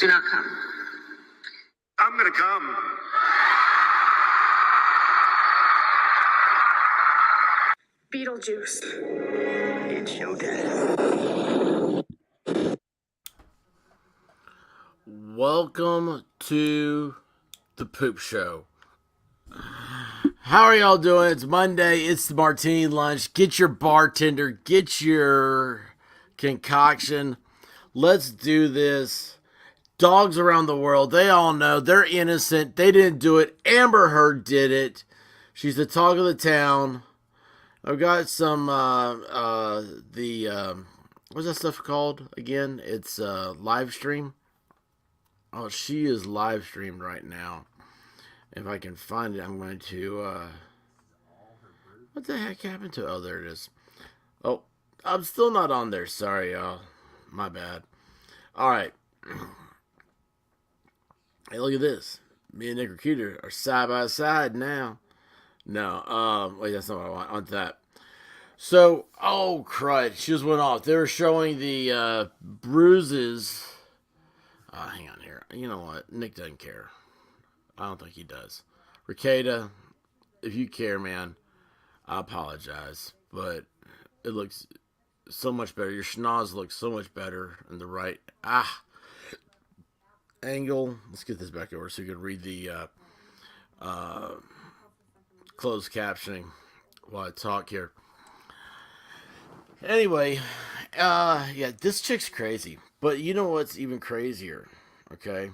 Do not come. I'm gonna come. Beetlejuice. It's showtime. Welcome to the Poop Show. How are y'all doing? It's Monday. It's the Martini lunch. Get your bartender. Get your concoction. Let's do this. Dogs around the world, they all know they're innocent. They didn't do it. Amber Heard did it. She's the talk of the town. I've got some, what's that stuff called again? It's live stream. Oh, she is live streamed right now. If I can find it, I'm going to, what the heck happened to, oh, there it is. Oh, I'm still not on there. Sorry, y'all. My bad. All right. Hey, look at this. Me and Nick Recuter are side by side now. No, wait, that's not what I want. I want that. So, oh, crud. She just went off. They were showing the bruises. Hang on here. You know what? Nick doesn't care. I don't think he does. Ricada, if you care, man, I apologize. But it looks so much better. Your schnoz looks so much better in the right angle. Let's get this back over so you can read the closed captioning while I talk here. Anyway, yeah, this chick's crazy. But you know what's even crazier? Okay?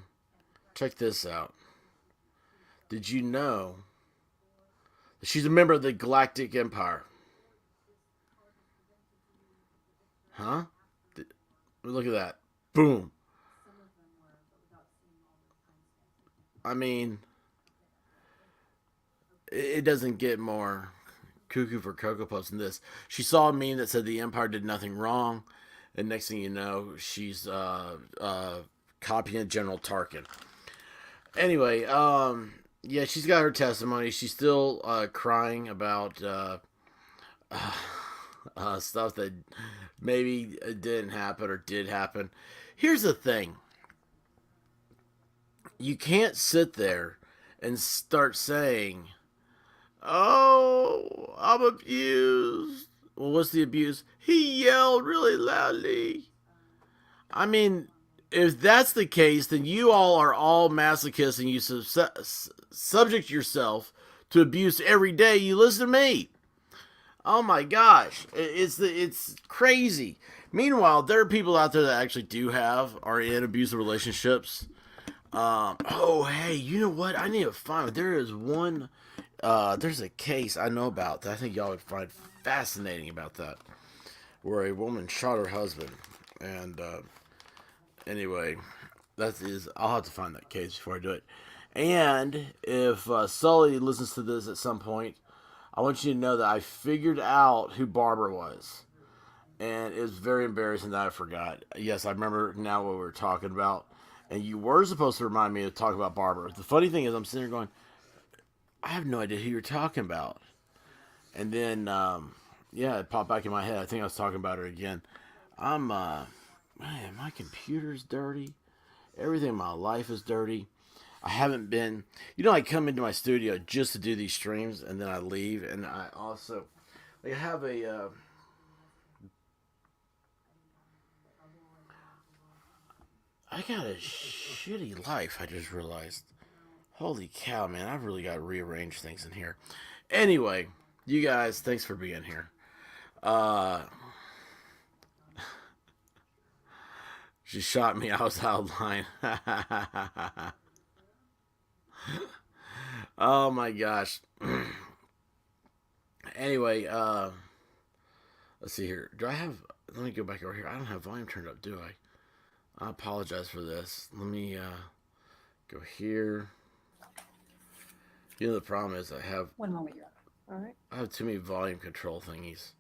Check this out. Did you know that she's a member of the Galactic Empire? Huh? Look at that. Boom. I mean, it doesn't get more cuckoo for Cocoa Puffs than this. She saw a meme that said the Empire did nothing wrong, and next thing you know, she's copying General Tarkin. Anyway, yeah, she's got her testimony. She's still crying about stuff that maybe didn't happen or did happen. Here's the thing. You can't sit there and start saying, oh, I'm abused. Well, what's the abuse? He yelled really loudly. I mean, if that's the case, then you all are all masochists and you subject yourself to abuse every day you listen to me. Oh my gosh, it's crazy. Meanwhile, there are people out there that actually are in abusive relationships. Oh, hey, you know what? I need to find. There is one. There's a case I know about that I think y'all would find fascinating about that, where a woman shot her husband, and anyway, I'll have to find that case before I do it. And if Sully listens to this at some point, I want you to know that I figured out who Barbara was. And it was very embarrassing that I forgot. Yes, I remember now what we were talking about. And you were supposed to remind me to talk about Barbara. The funny thing is I'm sitting here going, I have no idea who you're talking about. And then, yeah, it popped back in my head. I think I was talking about her again. Man, my computer's dirty. Everything in my life is dirty. I haven't been, I come into my studio just to do these streams, and then I leave, and I also, I have I got a shitty life, I just realized. Holy cow, man, I've really got to rearrange things in here. Anyway, you guys, thanks for being here. She shot me, I was out of line. Oh my gosh. Anyway, let's see here. Let me go back over here. I don't have volume turned up, do I? I apologize for this. Let me go here. The problem is I have... One moment, you're up. All right. I have too many volume control thingies.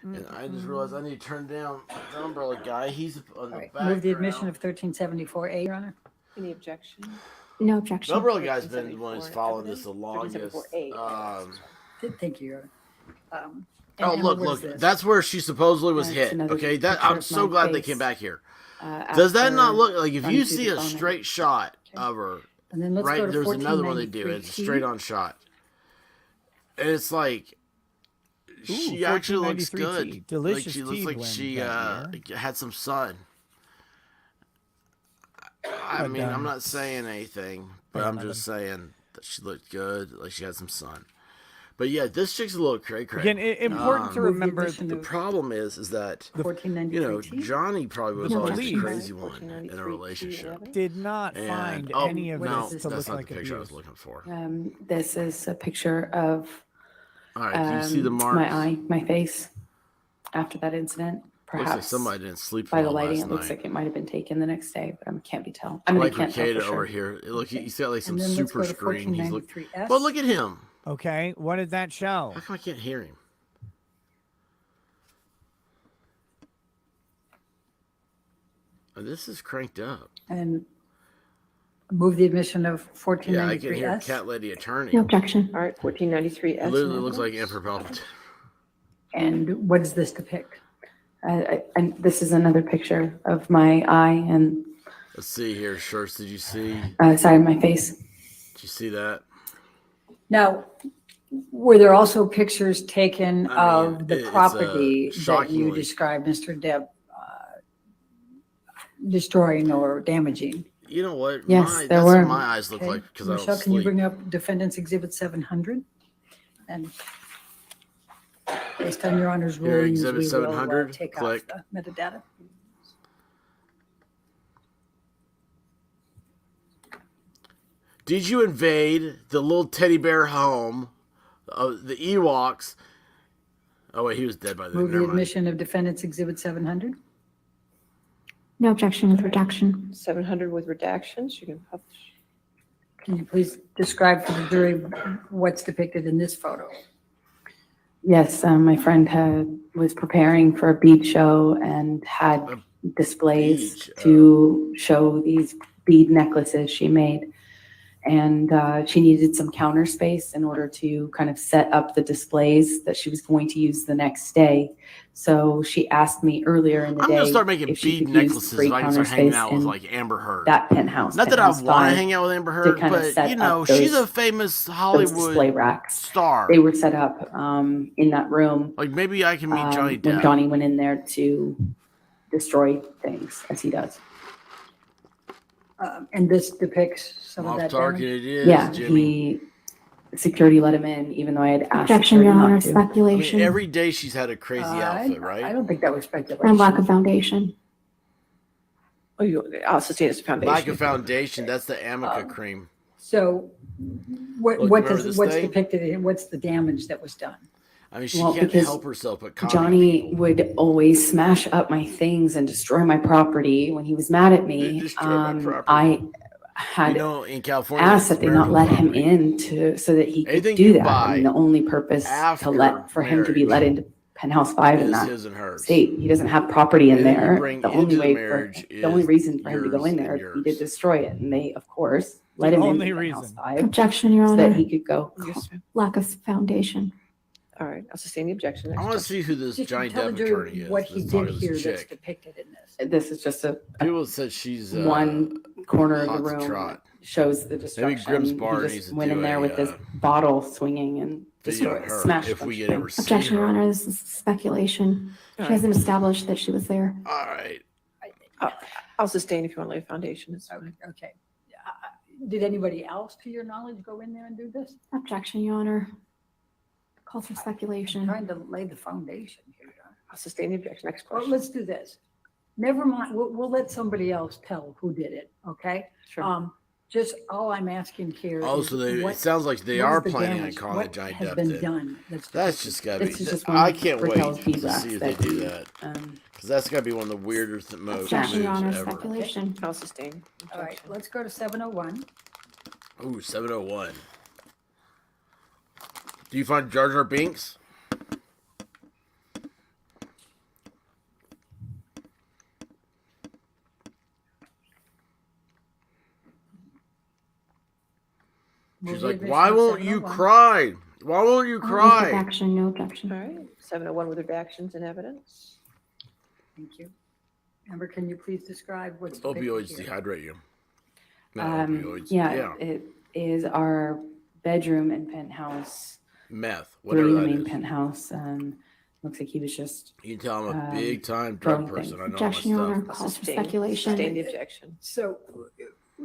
And I just realized I need to turn down the umbrella guy. He's on the background. Move the admission of 1374A, Your Honor. Any objection? No objection. The umbrella guy's been the one who's following this the longest. Thank you, Your Honor. And Oh, Emma, look, what is look. this? That's where she supposedly was That's hit. another Okay, that picture I'm of so my glad they face, came back here. Does that after not look like if running you through see the a phone. straight shot Okay. of her? And then let's go Right, to there's another one they do. 1493 It's a straight on shot, and it's like she actually looks 1493 good. tea. Delicious Like she looks tea like blend she that year. had some sun. I But, mean, I'm not saying anything, but wait, I'm 11. just saying that she looked good, like she had some sun. But yeah, this chick's a little cray cray. Again, important to Move the remember addition The of problem is that 1493 Johnny probably was The always the police crazy one in a relationship. did not And find oh any of no, this to that's look not like the picture I abuse. was looking for. This is a picture of All right, can you see the marks? my eye, my face after that incident. Looks Perhaps like somebody didn't sleep by the well lighting, last it looks night. like it might have been taken the next day, but I can't be tell. I mean, I Like can't tell Ricada for sure. over here. Look, he's got like some And then let's super go to screen. He's look. 1493S. But look at him. Okay, what did that show? How come I can't hear him? Oh, this is cranked up. And move the admission of Yeah, I can hear 1493S. Cat Lady Attorney. No objection. All right, 1493 It S. literally looks like Emperor Palpatine. And what does this depict? And this is another picture of my eye and Let's see here, Shirts. Did you see? sorry, my face. Did you see that? Now, were there also pictures taken I mean, of the it's, property that you shockingly- described, Mr. Deb, destroying or damaging? You know what? Yes, my, there that's were. what my eyes look Okay. like because I Michelle, don't can you sleep. bring up Defendant's Exhibit 700? And based on your Honor's Here, rulings, Exhibit we will 700, take click. off the metadata. Did you invade the little teddy bear home of the Ewoks? Oh wait, he was dead by then. Move the Never mind. admission of Defendant's Exhibit 700. No objection with redaction. 700 with redactions. You can publish. Can you please describe for the jury what's depicted in this photo? Yes, my friend was preparing for a bead show and had displays bead show. to show these bead necklaces she made. And she needed some counter space in order to kind of set up the displays that she was going to use the next day. So she asked me earlier in the I'm day gonna start making if she bead could use necklaces free if I can counter start hanging space out with in like Amber Heard. that penthouse. Not that I penthouse want to five, hang out with Amber Heard, kind of but set you know, up she's a those- famous those display Hollywood racks. star. They were set up in that room Like maybe I can meet Johnny when Depp. Johnny went in there to destroy things, as he does. And this depicts some of Off that target damage? it is, Yeah, Jimmy. security let him in, even though I had asked Objection, security Your Honor. not to. I mean, Speculation every day she's had a crazy outfit, I right? don't think that was speculation. and lack of foundation. Oh, you, I'll sustain as a foundation. Lack of foundation. That's the Amica cream. So what Look, what remember does, this what's thing? depicted in, what's the damage that was done? I mean, she Well, can't because help herself but copy Johnny people. would always smash up my things and destroy my property when he was mad at They me. destroyed my property. I had You know, in California, asked it's that they not let him American in to so that he could Anything do you that. buy I mean, the only purpose after for him to be let marriage into penthouse 5 in is that his and hers. state. He doesn't have property in Anything you there. bring The only into the way marriage the only is reason for him to go yours in and there, he yours. did destroy it, and they, of course, let The him only into penthouse reason. 5 Objection, Your so that Honor. he could go. Yes, ma'am. Lack of foundation. All right, I'll sustain the objection. I Next want to question. see who this Just Johnny tell the Depp jury attorney is. what he Let's did talk to here this that's chick. depicted in this. This is just a People said she's one corner of the hot to room trot. shows the Maybe destruction. Grimm's He Bar just needs to went in do there a, with this bottle swinging and video of destroyed, her smashed. if a we bunch could of ever things. see Objection, Your her. Honor. This is speculation. All She hasn't established that she was there. All right. I'll sustain if you want to lay a foundation. It's fine. Okay. Did anybody else, to your knowledge, go in there and do this? Objection, Your Honor. Calls for I'm speculation. trying to lay the foundation here, John. I'll sustain the objection. Next Well, question. let's do this. Never mind, we'll let somebody else tell who did it, okay? Sure. Just all I'm asking here Oh, is so they, what- it sounds like they what is are the planning on damage? calling What it Johnny has Depp been then. done? That's just gotta be. This is just one I of can't wait Raquel's to bead see racks if they that do he, that. um, Because that's gotta be one of the weirdest moves Objection, Your Honor. ever. Speculation. I'll sustain. All right, Objection. let's go to 701. Ooh, 701. Do you find Jar Jar Binks? Move She's the like, admission why of won't you 701. cry? Why won't you With cry? action, no All objection. right, 701 with redactions and evidence. Thank you. Amber, can you please describe what's depicted Opioids here? dehydrate you. Not opioids. Yeah, it is our bedroom and penthouse. Meth, Three, whatever the that main is. penthouse. Looks like he was just, You can tell I'm a big time drug throwing person. I know my Objection, Your Honor. stuff. Calls for Sustain speculation. the objection. So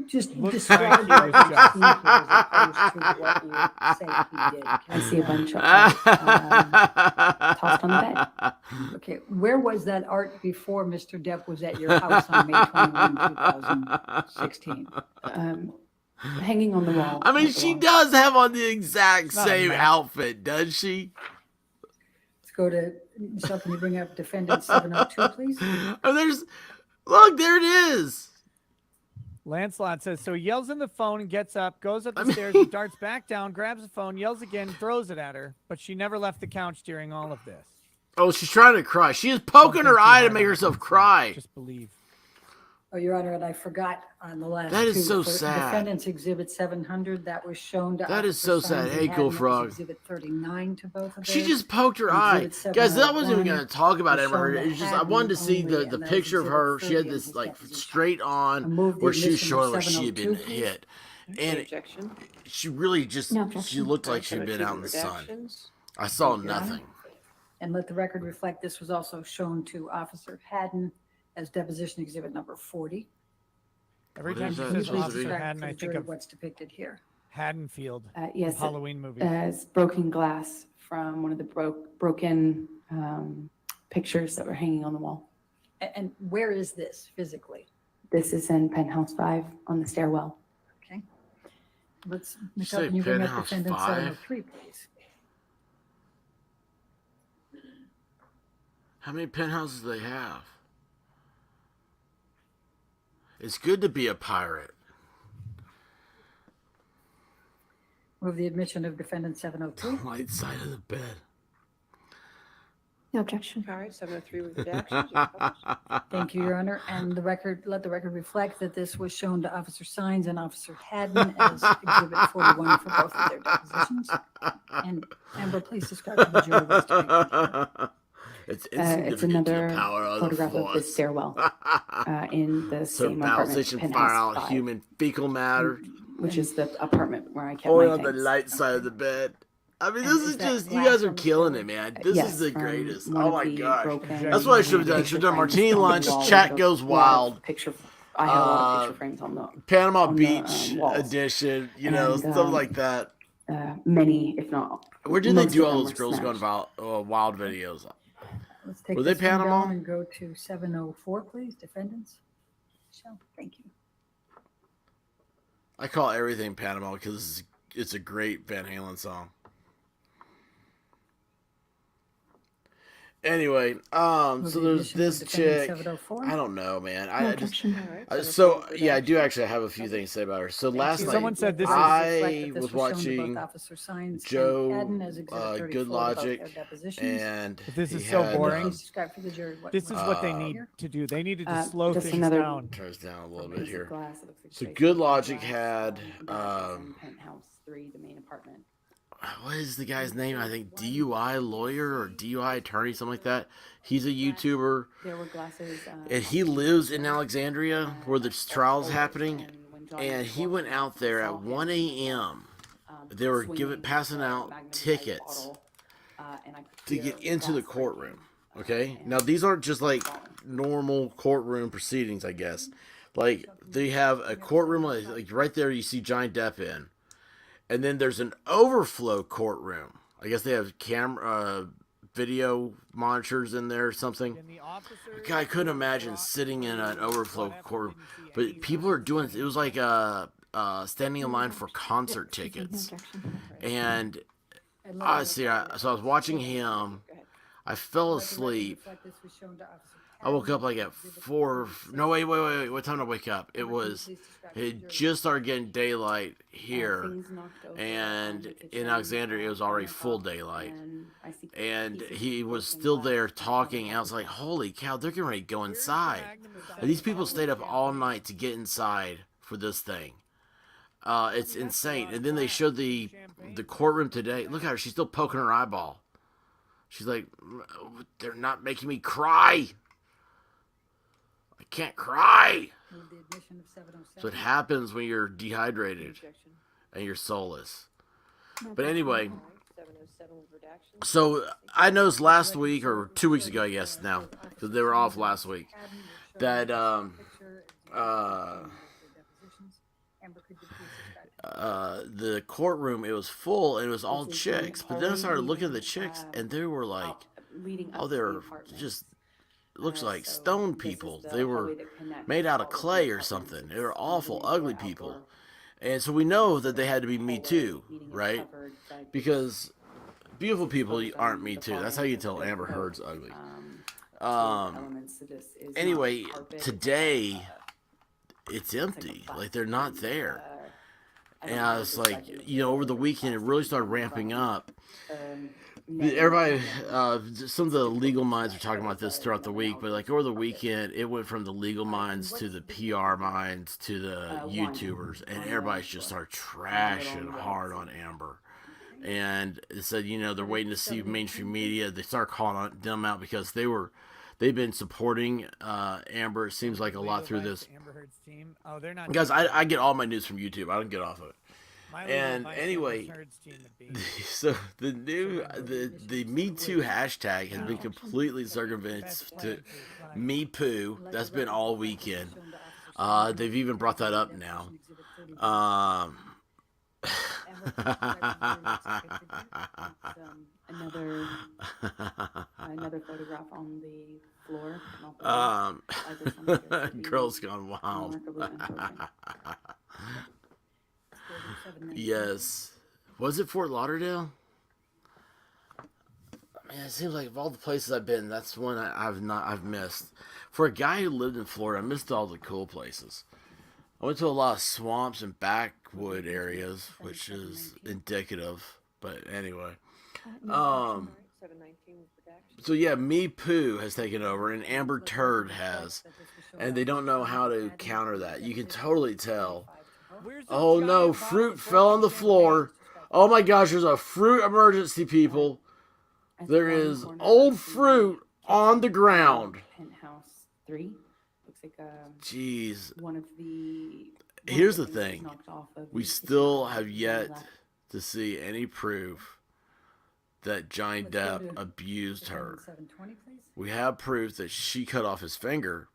just Looks describe like he what was you've just- seen here as opposed to what you say he did. I see a bunch of art, tossed on the bed. Okay, where was that art before Mr. Depp was at your house on May 21, 2016? Hanging on the wall. I mean, of the she wall. does have on the exact Not a same map. outfit, does she? Let's go to, Michelle, can you bring up defendant 702, please? Oh, look, there it is. Lancelot says, so he yells in the phone and gets up, goes up the I mean- stairs, and darts back down, grabs the phone, yells again, throws it at her, but she never left the couch during all of this. Oh, she's trying to cry. She is poking her Don't think too eye to hard make on it, herself Lancelot. cry. Just believe. Oh, Your Honor, and I forgot on the last That is two, so for sad. Defendant's Exhibit 700, that was shown to That is Officer so sad. Sines Hey, and Cool Haddon. That was Frog. Exhibit 39 to both of She theirs. just poked her eye. Exhibit Guys, that wasn't even 701 going to talk about was Amber Heard. shown to It's just, I wanted to see Haddon the only, and that picture of was her. exhibit She had 30 this, in like, his straight on, I move the where she was admission showing of like she had been 702, please. hit. Okay, And objection. she really just, No she objection. looked All like right, she'd been 702 out in the with sun. redactions. I saw Thank you, Your Honor. nothing. And let the record reflect, this was also shown to Officer Haddon as deposition exhibit number 40. Every What time is she that? Can you says please Supposed to be- Officer describe Haddon, for I the think jury of what's depicted here? Haddonfield Yes, from Halloween movies. as broken glass from one of the broken pictures that were hanging on the wall. And where is this physically? This is in penthouse 5 on the stairwell. Okay. Let's, You Michelle, say can you bring up penthouse defendant 5? 703, please? How many penthouses do they have? It's good to be a pirate. Move the admission of defendant 703. Light side of the bed. No objection. All right, 703 with redactions. You're published. Thank you, Your Honor. And the record, let the record reflect that this was shown to Officer Sines and Officer Haddon as exhibit 41 for both of their depositions. And Amber, please describe to the jury what's depicted here. It's It's insignificant to another the power of the photograph of the force. stairwell in the So same bowel apartment, station fire penthouse out 5, human fecal matter. which is the apartment where I kept Only my on the things. light side of the bed. I mean, And this is is that just, you glass guys are on the killing floor? it, man. This Yes, is the from greatest. one Oh of my the gosh. broken That's what I should have done. I picture should have done frames Martini on the lunch, wall chat with a goes lot of wild. Picture, I had a lot of picture frames on the Panama on the, Beach walls. edition, you know, And, stuff like that. many, if not. Where did they most do of all them those were Girls Gone snatched. Wild videos? Let's take Were they this one Panama? down and go to 704, please, defendants. Michelle, thank you. I call everything Panama because it's a great Van Halen song. Anyway, Move so the there's admission of this defendant chick. 704. I don't know, man. No I just objection. All right, so 704 with yeah, I do redactions. actually have a few things to say about her. So Thank last you. night, Someone said this is- I was Reflect that this shown to watching both Officer Sines and Joe, Haddon as exhibit 34 Good to both Logic, their depositions. and But this he is so had, boring. Please describe for the jury what. This is what they Uh, need to do. They needed to slow just things another- down. turns down a little piece bit of here. glass that looks like So fake Good glass Logic from had, penthouse 3, the main apartment. What is the guy's name? I think DUI lawyer or DUI attorney, something like that. He's a YouTuber, There were glasses. and he lives in Alexandria where the trial's happening. And he went out there at 1 a.m. They were passing out tickets to get into the courtroom. Okay? Now, these aren't just like normal courtroom proceedings, I guess. Like, they have a courtroom, like right there, you see Johnny Depp in. And then there's an overflow courtroom. I guess they have video monitors in there or something. Can the officer- God, I couldn't imagine sitting in an overflow courtroom. But people are doing it was like standing in line for concert No tickets. objection. And And let I the see. record So I was watching him. Go ahead. I fell Let the record asleep. reflect this was shown to Officer I woke Haddon up like as at exhibit 4. 44. No, wait. What time did I wake up? It Amber, can you was. please describe It for the had jury just started getting daylight here. Things knocked over And on the in kitchen, Alexandria, it was already on the full top, daylight. and I see And pieces he of was broken still glass there from talking. the And I was like, holy cow, they're getting ready to go Here's the inside. magnum of And these people that stayed up bottle of all champagne. night to get inside for this thing. It's insane. And then they showed the courtroom today. Look at her. She's still poking her eyeball. She's like, they're not making me cry. I can't cry. Move the admission of 707. So it happens when you're dehydrated Objection. and you're soulless. No But objection, anyway, Your Honor. 707 with redaction. so I noticed last week, or 2 weeks ago, I guess now, because they were off last week, that the courtroom, it was full and it was all chicks. But then I started looking at the chicks and they were like, leading up oh, to the they're apartments. just looks like So stone this is people. the They were hallway that connects made out of all the clay or apartments. something. They were It's awful, leading to ugly our people. outdoor And so we know that they had to be Me hallway, Too, meaning it's right? covered, but Because beautiful people focused on aren't Me the Too. That's how you can tell following Amber both, Heard's ugly. two Um, elements to this is not anyway, carpet, it's today not, it's it's like a empty. Like they're not plastic, there. I don't And know I what was this like, record you know, over the is, weekend, it really started ramping up. netting Everybody, around some of the legal minds are talking about this throughout the week, but like over the weekend, it went from the legal minds to the PR minds to the YouTubers, and everybody's just started trashing hard on Amber. And it said, you know, they're waiting to see mainstream media. They start calling them out because they've been supporting Amber. It seems like a lot through this. Amber Heard's team. Oh, they're not. Guys, I get all my news from YouTube. I don't get off of it. My legal And advice on anyway, Amber Heard's team would be so the Me Too hashtag has been completely circumvented to Me Poo. That's been all weekend. They've even brought that up now. another photograph on the floor. and I'll put it- I just wanted to be Girls Gone Wild. remarkably unfortunate. Yes. Was it Fort Lauderdale? Man, it seems like of all the places I've been, that's one I've missed. For a guy who lived in Florida, I missed all the cool places. I went to a lot of swamps and backwood areas, which is indicative. But anyway, 719 with redaction. so yeah, Me Poo has taken over, and Amber Turd has, and they don't know how to counter that. You can totally tell. Where's the Oh giant no, bottle fruit of fell on the champagne? floor. Oh my gosh, there's a fruit emergency, people. There is old fruit on the ground. Penthouse 3 looks like Jeez. one of the. Here's the things that was thing. knocked off of We the still kitchen have on the yet left. to see any proof that Johnny Depp abused her. 720, please. We have proof that she cut off his finger.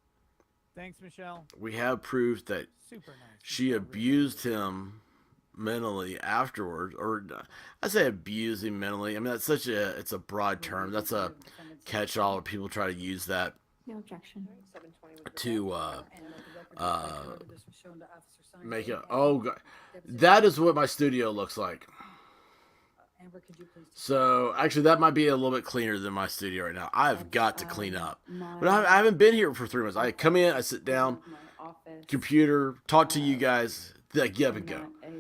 Thanks, Michelle. We have proof that Super nice. she abused him mentally afterwards, or I say abuse him mentally. I mean, that's it's a broad term. That's a catch-all. People try to use that No objection. 720 with to And this was shown to Officer Sines. make it. Oh god, that is what my studio looks like. Amber, could you please? So actually, that might be a little bit cleaner than my studio right now. I've got to clean up, but I haven't been here for 3 months. I come in, I sit down, My office. computer, talk to you guys, then get up and go. That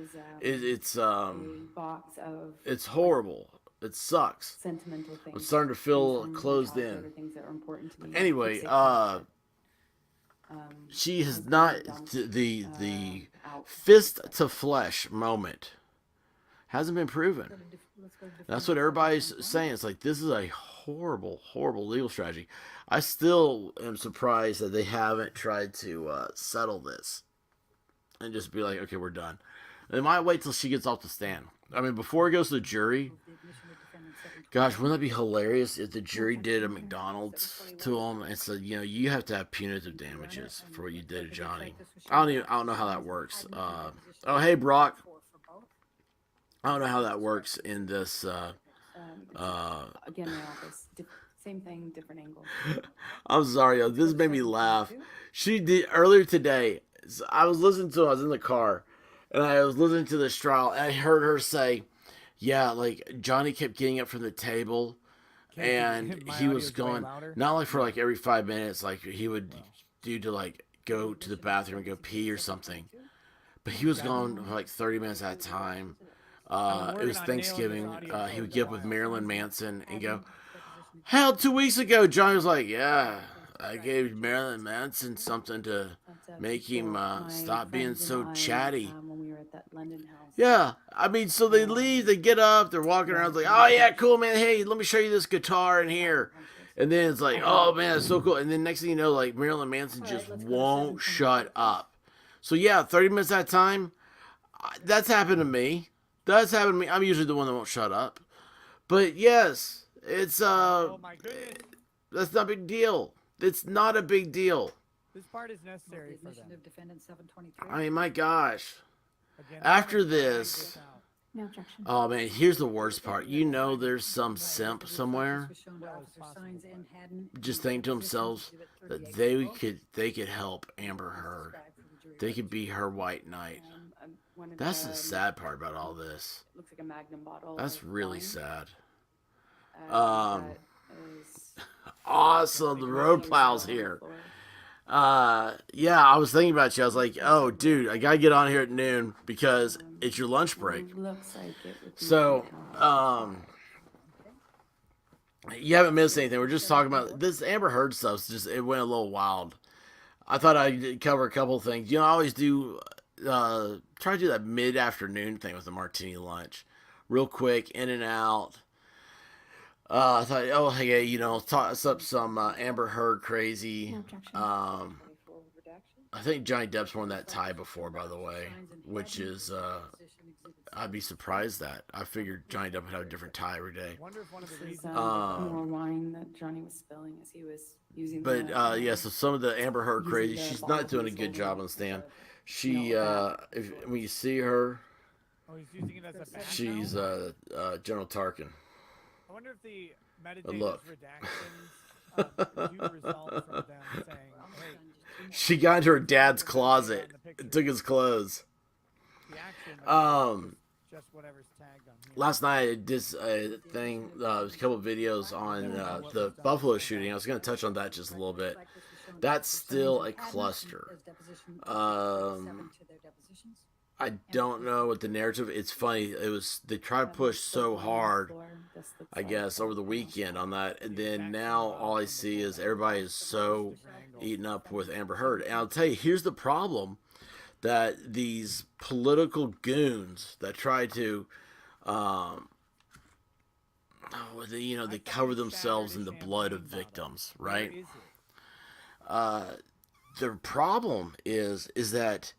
is It's a box of it's horrible. It sucks. sentimental things. I'm starting to feel things from my closed childhood in. or things that are important to me. Anyway, Keepsake stuff that, she has was not dumped, the out. fist to flesh moment hasn't been proven. Let's go to That's what everybody's saying. It's like this is a horrible, horrible legal strategy. I still am surprised that they haven't tried to settle this and just be like, okay, we're done. They might wait till she gets off the stand. I mean, before it goes to the jury. Gosh, wouldn't that be hilarious if the jury did a McDonald's to him and said, you know, you have to have punitive damages for what you did to Johnny. I don't know how that works. Oh, hey, Brock. I don't know how that works in this. Again, my office. Same thing, different angle. I'm sorry, yo. This made me laugh. She did earlier today. I was listening to. I was in the car, and I was listening to this trial, and I heard her say, "Yeah, like Johnny kept getting up from the table, and My he was audio's way going louder. not like for like every 5 minutes, like he would do to like go to the bathroom and go pee or something, but he was gone for like 30 minutes at a time." It was Thanksgiving. He would get up with Marilyn Manson and go, hell, 2 weeks ago, Johnny was like, yeah, I gave Marilyn Manson something to make him stop being so chatty. When we were at that London House. Yeah, I mean, so they leave, they get up, they're walking around, it's like, oh yeah, cool, man. Hey, let me show you this guitar in here. And then it's like, oh man, it's so cool. And then next thing you know, like Marilyn Manson just won't shut up. So yeah, 30 minutes at a time. That's happened to me. That's happened to me. I'm usually the one that won't shut up. But yes, it's Oh my goodness. that's not a big deal. It's not a big deal. This part is necessary for Admission them. of defendant 723. I mean, my gosh. Again, After I'm gonna drag this- out. No objection. Oh man, here's the worst part. You know, there's some simp somewhere This was shown to Officer Sines and Haddon. just thinking to themselves that they could help Amber Heard. They could be her white knight. One of That's the sad part about all this. Looks like a Magnum bottle. That's of really wine. sad. That is Awesome, the road plows on the here. floor. Yeah, I was thinking about you. I was like, oh, dude, I gotta get on here at noon because it's your lunch break. Looks like it would be So, fantastic. you haven't missed anything. We're just talking about this Amber Heard stuff. It went a little wild. I thought I'd cover a couple of things. You know, I always do try to do that mid-afternoon thing with the martini lunch, real quick, in and out. I thought, oh, hey, you know, toss up some Amber Heard crazy. No objection. I think Johnny Depp's won that tie before, by the way, which is I'd be surprised that. I figured Johnny Depp would have a different tie every day. Wonder if one of the This is reasons. more wine that Johnny was spilling as he was using. But the, yeah, so some of the Amber Heard using crazy, the she's bottle not doing a he good was job on holding the stand. to, She, that. when you see her, Oh, he's using it as a background. she's General Tarkin. I wonder if the look. meditative redactions do result from them saying, "Hey, She got into her dad's closet and took his clothes. the action Um, just whatever's tagged on here." Last night I did a thing, a couple of videos on the Buffalo shooting. I was going to touch on that just a little bit. That's still a cluster. I don't know what the narrative. It's funny. They tried to push so hard, I guess, over the weekend on that, and then now all I see is everybody is so eaten up with Amber Heard. And I'll tell you, here's the problem: that these political goons that try to, they cover themselves in the blood of victims, right? Where is it? The problem is that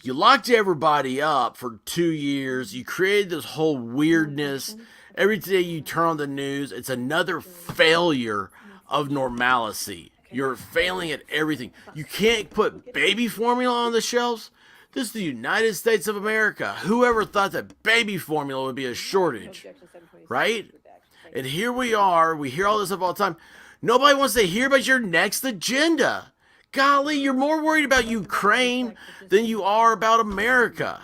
you locked everybody up for 2 years. You created this whole weirdness. Every day you turn on the news, it's another failure of normalcy. You're failing at everything. You can't put baby formula on the shelves. This is the United States of America. Whoever thought that baby formula would be a shortage, right? And here we are. We hear all this stuff all the time. Nobody wants to hear about your next agenda. Golly, you're more worried about Ukraine than you are about America.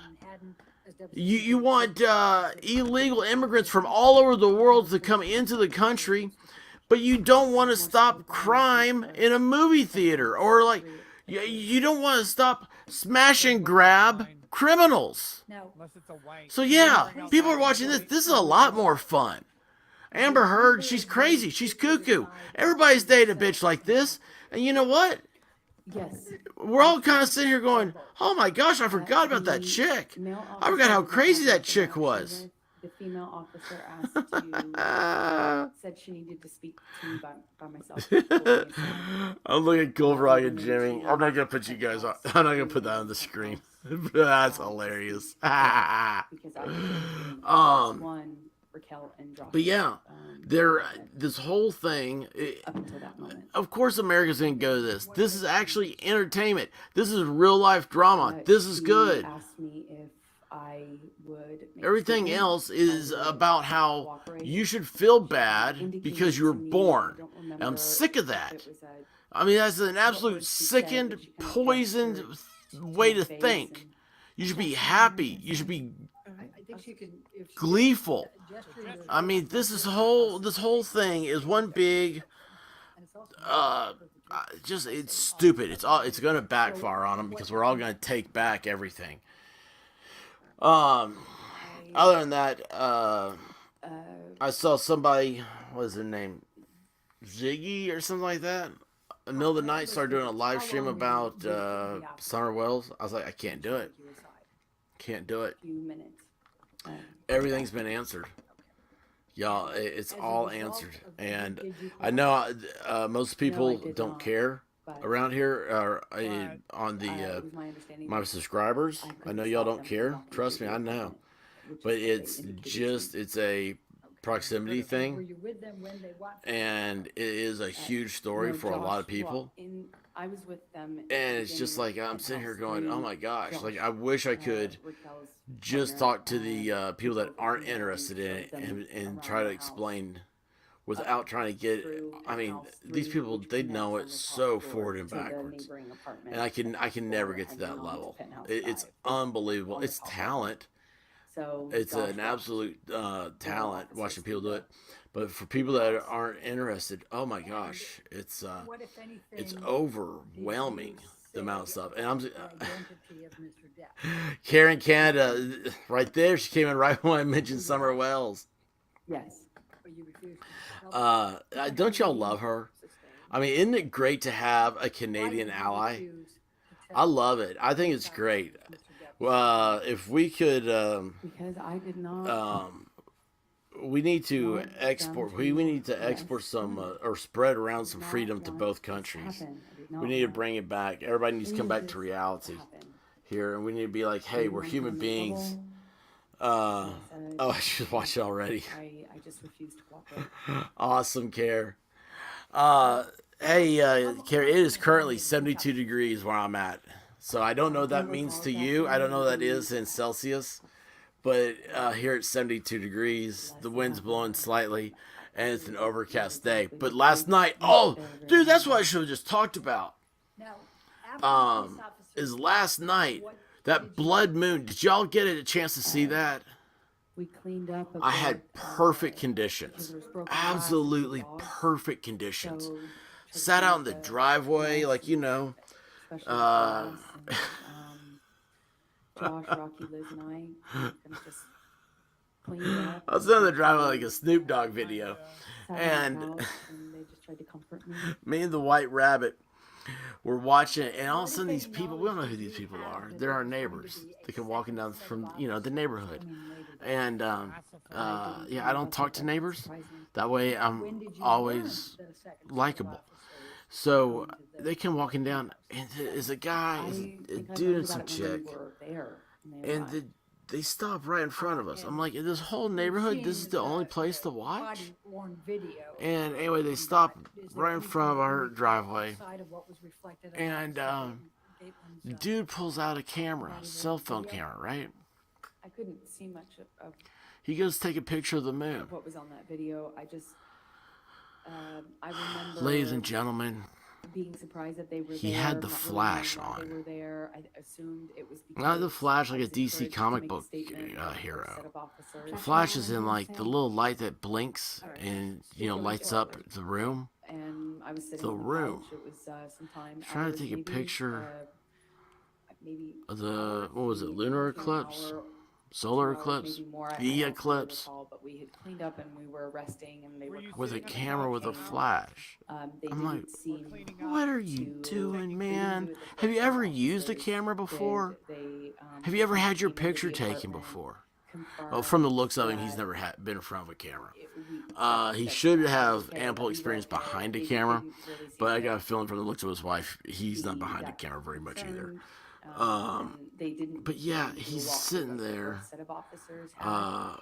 You want illegal immigrants from all over the world to come into the country, but you don't want to stop crime in a movie theater, or like you don't want to stop smash and grab criminals. Unless it's a white. So yeah, people are watching this. This is a lot more fun. Amber Heard, she's crazy. She's cuckoo. Everybody's dating a bitch like this. And you know what? Yes. We're all kind of sitting here going, oh my gosh, I forgot about that chick. I forgot how crazy that chick was. The female officer asked to, said she needed to speak to me by myself. I'm looking at Cool Rock and Jimmy. I'm not going to put you guys on. I'm not going to put that on the screen. That's hilarious. Because I was one, Raquel and Josh. But yeah, this whole thing, up until that moment. of course America's going to go to this. This is actually entertainment. This is real life drama. But This is he good. asked me if I would make Everything statements. else is I would about how cooperate. you should feel She bad indicated because you were to me, born. I don't And I'm remember sick of if that. it was a I mean, that's an absolute what she said, sickened, but she kind of poisoned gestured way my to face think. and- You should be happy. You should be I think she could. if she- gleeful. gesture to- I mean, this whole thing is one big, and it's also- it's stupid. It's going to backfire on them because we're all going to take back everything. Other than that, I saw somebody, what is their name? Ziggy or something like that. In the middle of the night, started doing a live stream about Summer Wells. I was like, I can't do it. Can't do it. few minutes. Everything's been answered. Y'all, it's all answered. And I know most people don't care around here or on the my subscribers. I know y'all don't care. Trust me, I know. But it's a proximity thing, Were you with them when they watched? and it is a huge story for a lot of people. I was with them. And it's just like I'm sitting here going, oh my gosh, like I wish I could just talk to the people that aren't interested in it and try to explain without trying to get. I mean, these people, they know it so forward and backwards, and I can never get to that level. It's unbelievable. It's talent. It's an absolute talent watching people do it. But for people that aren't interested, oh my gosh, it's What, if anything, it's overwhelming the amount of stuff. And I'm identity of Mr. Depp? Karen Canada right there. She came in right when I mentioned Summer Wells. Yes. But you refused to tell Don't y'all love her? I mean, isn't it great to have a Canadian ally? I love it. I think it's great. If we could, Because I did not. we need to export. We need to export some or spread around some freedom to both countries. We need to bring it back. Everybody needs to come back to reality here, and we need to be like, hey, we're human beings. Oh, I should watch it already. I just refused to cooperate. Awesome, Care. Hey, Care, it is currently 72 degrees where I'm at. So I don't know what that means to you. I don't know what that is in Celsius. But here it's 72 degrees. The wind's blowing slightly. And it's an overcast day. But last night, oh, dude, that's what I should have just talked about. Is last night, that blood moon. Did y'all get a chance to see that? We cleaned up. I had perfect conditions. Absolutely perfect conditions. Sat out in the driveway, like, you know. Josh, Rocky, Liz, and I gonna just clean it up. I was in the driveway like a Snoop Dogg video. And they just tried to comfort me. Me and the White Rabbit were watching it, and all of a sudden these people, we don't know who these people are. They're our neighbors. They come walking down from, you know, the neighborhood. And, yeah, I don't talk to neighbors. That way I'm always likable. So they come walking down, and there's a guy, a dude and some chick. And they stop right in front of us. I'm like, in this whole neighborhood, this is the only place to watch? And anyway, they stop right in front of our driveway. And the dude pulls out a camera, cell phone camera, right? I couldn't see much of He goes to take a picture of the moon. what was on that video. I remember, Ladies and gentlemen, being surprised that they were he there, had the not really flash knowing why on. They were there. I assumed it was because Not the Flash like I a was DC encouraged to comic make a book statement of a hero. set of officers. The Flash is in like the little light that blinks and, you know, lights up the room. And I was sitting The on the room. couch. It was sometime Trying to hours, take a maybe, picture maybe of the, what was it, maybe lunar an eclipse? hour, Solar 2 hours, eclipse? maybe more. I The don't eclipse? recall, but we had cleaned up and we were resting, and they were With a coming camera with a out. flash. They I'm didn't like, seem what are you to- doing, they didn't man? do it the Have you first ever time used a officers camera did. before? They, Have you ever had your came into picture the taken apartment, before? confirmed Well, from the looks of him, he's that never been in front of a camera. we- He that should they have didn't care, ample that we experience weren't there. behind a They camera, didn't really seem but I to got a feeling from the looks of his wife, he's not be behind a that camera very much either. concerned. And they didn't. But yeah, do a he's walkthrough sitting like the there. first set of officers had.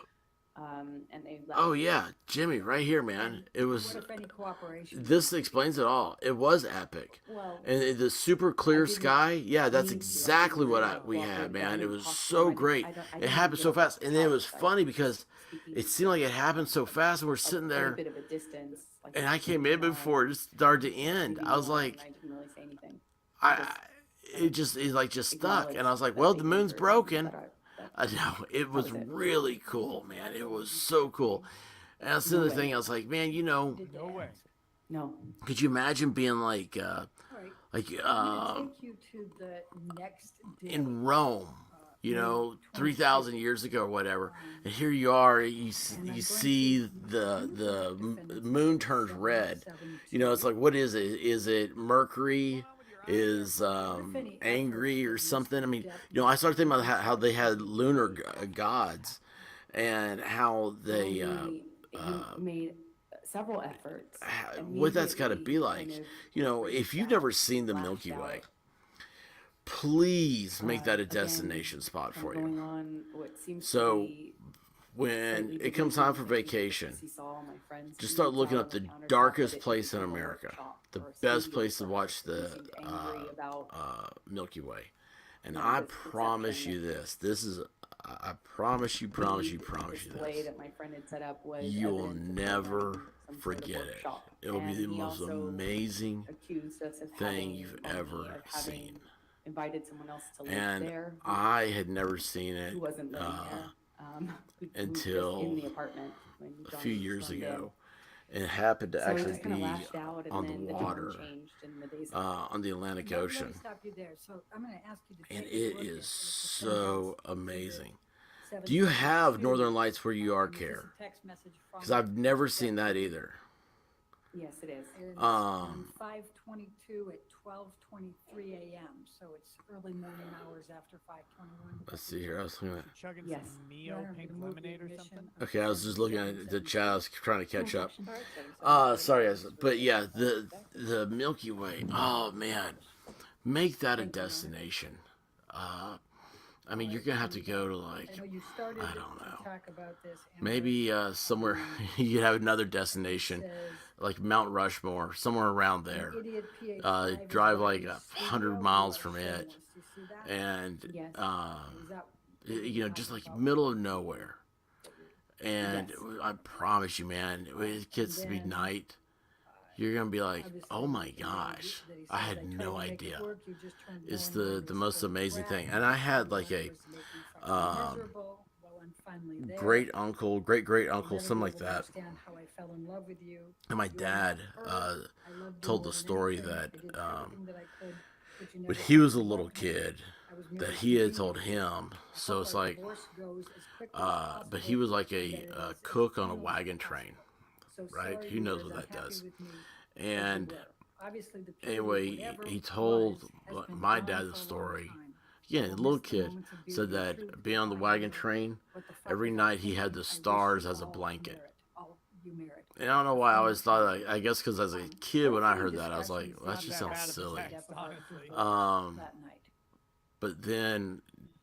And they left. Oh yeah, Jimmy, right here, man. It What, was. if any, cooperation? This explains it all. It was epic, Well, and the super clear didn't sky. Yeah, that's need to exactly what cooperate, we had, but I man. It didn't was talk to so them. great. I It didn't happened so get fast, and then it was house. I funny was because speaking it seemed like it happened so fast, and we're sitting at a there, bit of a distance, like and I came in before it started to end. I was like, I didn't really say anything. it's like just stuck, and I was like, Acknowledged well, that the they moon's heard, broken. but I know, it was was it. really cool, man. It was so cool. And I was sitting there thinking, I was like, man, you know, No way. No. could you imagine being like, All right. I'm gonna take you to the next day. in Rome, you know, 3,000 years ago or whatever, and here you are, you see the moon turns red. You know, it's like, what is it? Is it Mercury? is angry or something. I mean, I started thinking about how they had lunar gods and how they he made several efforts. what that's got to be like. Immediately If you've never seen the Milky Way, please make that a destination spot for you. Going on what seems So, to be when it comes time for vacation, just start looking up the darkest place in America, the best place to watch the Milky Way. And I promise you this is, I promise you this, that my friend had set up was you'll evidence of never some sort of forget it. workshop. It'll be And the he most also amazing accused us of thing having you've money, ever of having seen. invited someone else to live And there. I had never seen it Who wasn't living there. Who was until just in the apartment when a John few was years stormed ago. And it happened to in. So it actually just kind of be lashed out, and on then the tone water, changed in the days on the Atlantic Let me Ocean. stop you there. So I'm going to ask you to And take a it look at is the so sentence. amazing. Seven Do you have 22. Northern Lights where you are, This is Care? a text message from Because I've never Mr. seen Depp. that either. Yes, it is. It's Um, 5:22 at 12:23 a.m. So it's early morning hours after 5:21. Let's see here. I was looking at. Chugging Yes. some Your Neo Honor, pink to move the lemonade or admission something. of Okay, I was just looking at the chat. I was trying to catch No up. objection. Sorry, guys. But yeah, the Milky Way. Oh man, make that a destination. I mean, you're gonna have to go to like, I know you started I don't to know. talk about this. Amber. maybe somewhere you have another destination Says, like Mount Rushmore, somewhere around there. Drive like 100 miles from it, and Yes. just like middle of nowhere. And Yes. I promise you, man, when it gets to be night, you're gonna be like, oh my gosh, I had no idea. It's the most amazing thing. And I had like a great uncle, great uncle, something like that. And my dad told the story that when he was a little kid, that he had told him. So it's like, but he was like a cook on a wagon train, right? Who knows what that does? And anyway, he told my dad the story. Yeah, a little kid said that being on the wagon train, every night he had the stars as a blanket. And I don't know why I always thought, I guess because as a kid when I heard that, I was like, well, that just sounds silly. But then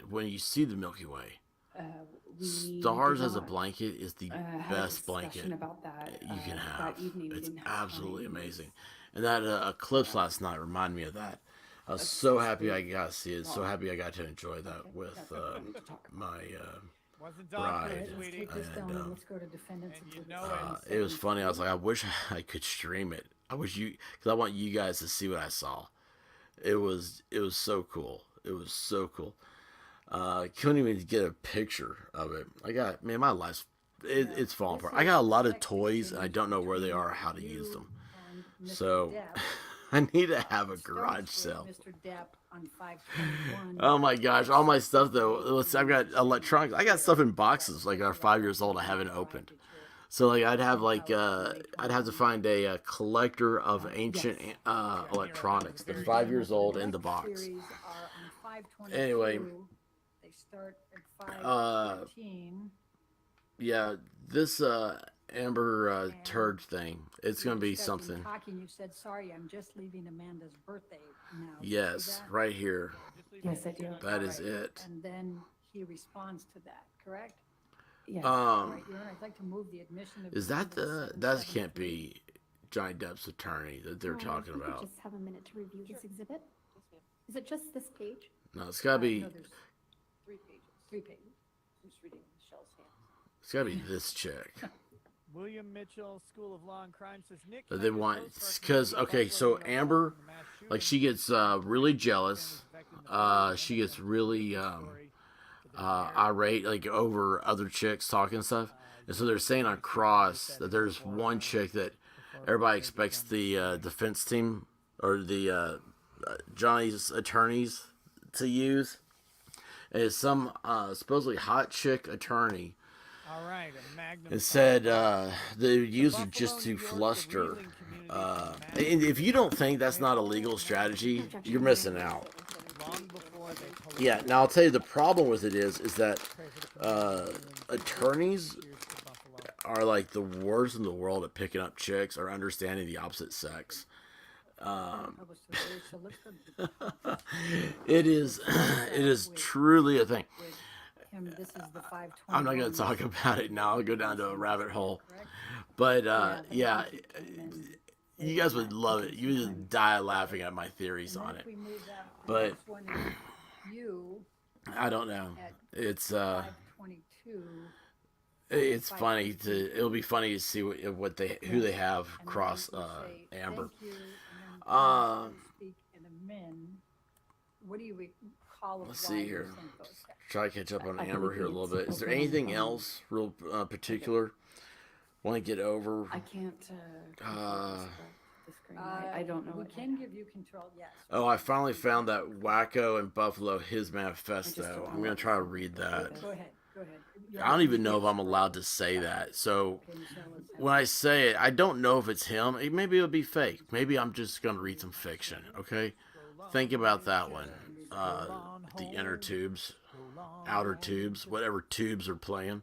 when you see the Milky Way, stars as a blanket is the best blanket about that, you can have. that evening. We It's didn't have absolutely time. amazing. And that eclipse last night reminded me of that. I was so happy I got to see it. So happy I got to enjoy that with my Wasn't done, bride. sweetie. Take this down And, and let's go to defendants. and you exhibit know it was funny. I was like, I wish I could stream it. I wish because I want you guys to see what I saw. It was so cool. It was so cool. Couldn't even get a picture of it. My life's it's falling apart. I got a lot of toys and I don't know where they are or how to use them. So I need to have a garage sale. Mr. Depp on 521. Oh my gosh, all my stuff though. I've got electronics. I got stuff in boxes like are 5 years old. I haven't opened. So like I'd have to find a collector of ancient electronics. They're 5 years old in the box. Series are on 522. Anyway, They start at 515. yeah, this Amber turd thing. It's gonna be Stepping, something. Talking, you said, sorry, I'm just leaving Amanda's birthday now. You see Yes, that? right here. Yes, I do. That is Alright, it. And then he responds to that, correct? Yes. All right, Your Honor, I'd like to move the admission of. Is that exhibits that 773. can't be Johnny Depp's attorney that they're talking If we could about? just have a minute to review this exhibit. Is it just this page? No, it's gotta be. No, there's 3 pages. 3 pages. I'm just reading Michelle's hand. It's gotta be this chick. William Mitchell, School of Law and Crime says Nick. That they want because okay, so Amber, like she gets really jealous. She gets really irate, like over other chicks talking and stuff. And so they're saying on cross that there's one chick that everybody expects the defense team or the Johnny's attorneys to use. And it's some supposedly hot chick attorney. All right, a magnum It said The the user Buffalo, just to New York, the fluster Wheeling community And if you don't think that's not a legal strategy, you're missing out. Long before they told Yeah. Now I'll tell you the problem with it is that attorneys are like the worst in the world at picking up chicks or understanding the opposite sex. It is truly a thing. This is the 521. I'm not going to talk about it now. I'll go down to a rabbit hole. But yeah, you guys would love it. You would just die laughing at my theories on it. But I don't know. It's 522. it's funny to. It'll be funny to see what they who they have cross Amber. Speak in a min. What do you recall of Let's why see you here. sent those texts? Try to catch up on I Amber believe here a little it's bit. Is there open anything on- else real particular? Want to get over? I can't control the screen. I don't know. We what- can give you control, yes. Oh, I finally found that Wacko and Buffalo his I just manifesto. don't I'm know gonna what try to to read say. that. Go ahead. I don't even know if I'm allowed to say that. So Okay, Michelle, let's have when I say it, I don't know if it's him. Maybe it'll be fake. Maybe I'm just gonna read some fiction. Okay, think about that one. The inner tubes, outer tubes, whatever tubes are playing.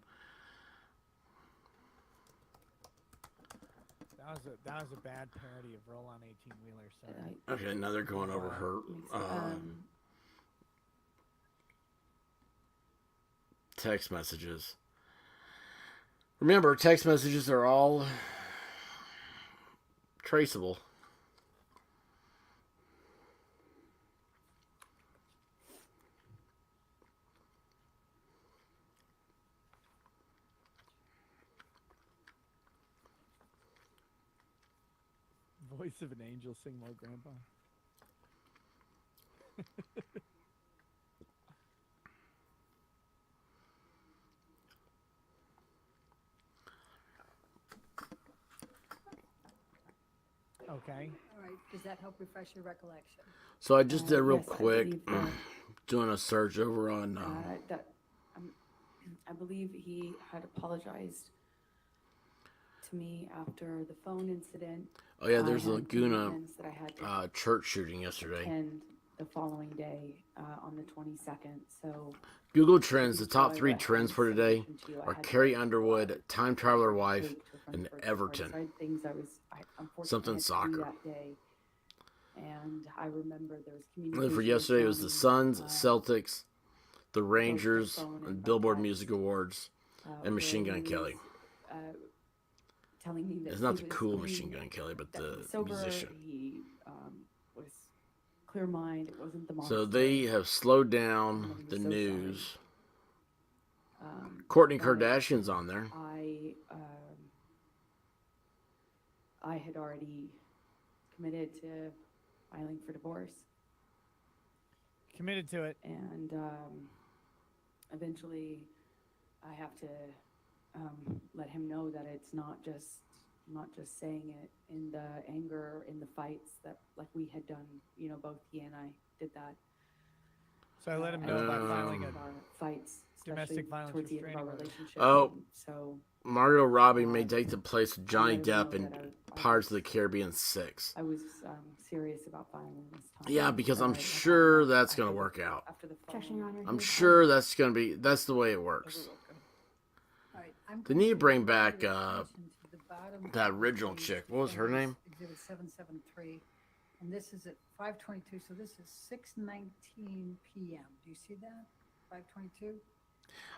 that was a bad parody of Roll On 18-Wheeler. Sorry. Okay, now they're going over her text messages. Remember, text messages are all traceable. Voice of an angel, sing more, Grandpa. Okay. All right, does that help refresh your recollection? So I just did real yes, I quick, believe, doing a search over on. that I believe he had apologized to me after the phone incident. Oh yeah, there's I a had Laguna commitments that I had to church shooting yesterday. attend the following day on the 22nd. So Google Trends. The top so I 3 had trends for today information to you. I are had to Carrie take Underwood, Time Traveler Wife, take to a and friend's birthday party. Everton. So I had things I unfortunately Something had to do soccer. that day. And I remember there was And communication. then for yesterday, it was the from, Suns, Celtics, the Rangers, phone and and Billboard podcast, Music Awards, and Machine where Gun he Kelly. was, telling me that It's not he the was cool clean, Machine Gun Kelly, but that he the was sober, musician. He was clear mind. It wasn't the monster. So they have slowed and down that he was the so news. sorry. Courtney but Kardashian's on there. I had already committed to filing for divorce, Committed to it. and eventually I have to let him know that it's not just saying it in the anger, in the fights that like we had done. You know, both he and I did that. So I let him know about filing a our fights, domestic especially violence towards the end of our restraining order. relationship. Oh. and so Margot Robbie may take the place of Johnny let him Depp know in that I Pirates of was- the Caribbean 6. I was serious about filing this time. Yeah, because but I'm I thought sure about it that's gonna after the- work out. After the Objection, Your phone. Honor. I'm He sure was- that's the way it works. All right, I'm They going need to to bring draw back, your attention to the bottom that of original the chick. What was her name? Exhibit 773, and this is at 5:22, so this is 6:19 p.m. Do you see that? 5:22?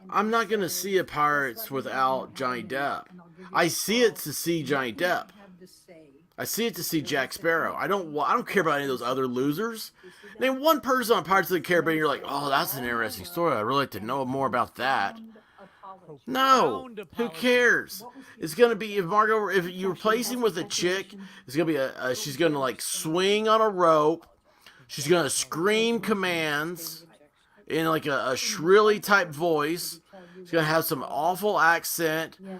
And I'm he not gonna says, see a "Just Pirates let me know when you without have Johnny a minute, Depp. and I'll give you I a see call. it to see Johnny What do you Depp. have to say?" I see it to see Jack Sparrow. I don't care about any of those other losers. Do you see that? Name one person on Pirates of the Caribbean you're like, oh, that's an interesting story. I'd really like to know more about that. Profound apology. No, Profound who apology. cares? What was the It's gonna be if you replace him with a chick, it's gonna be she's gonna like swing on a rope. She's gonna scream commands in like a shrilly type voice. She's gonna have some awful accent. Yes.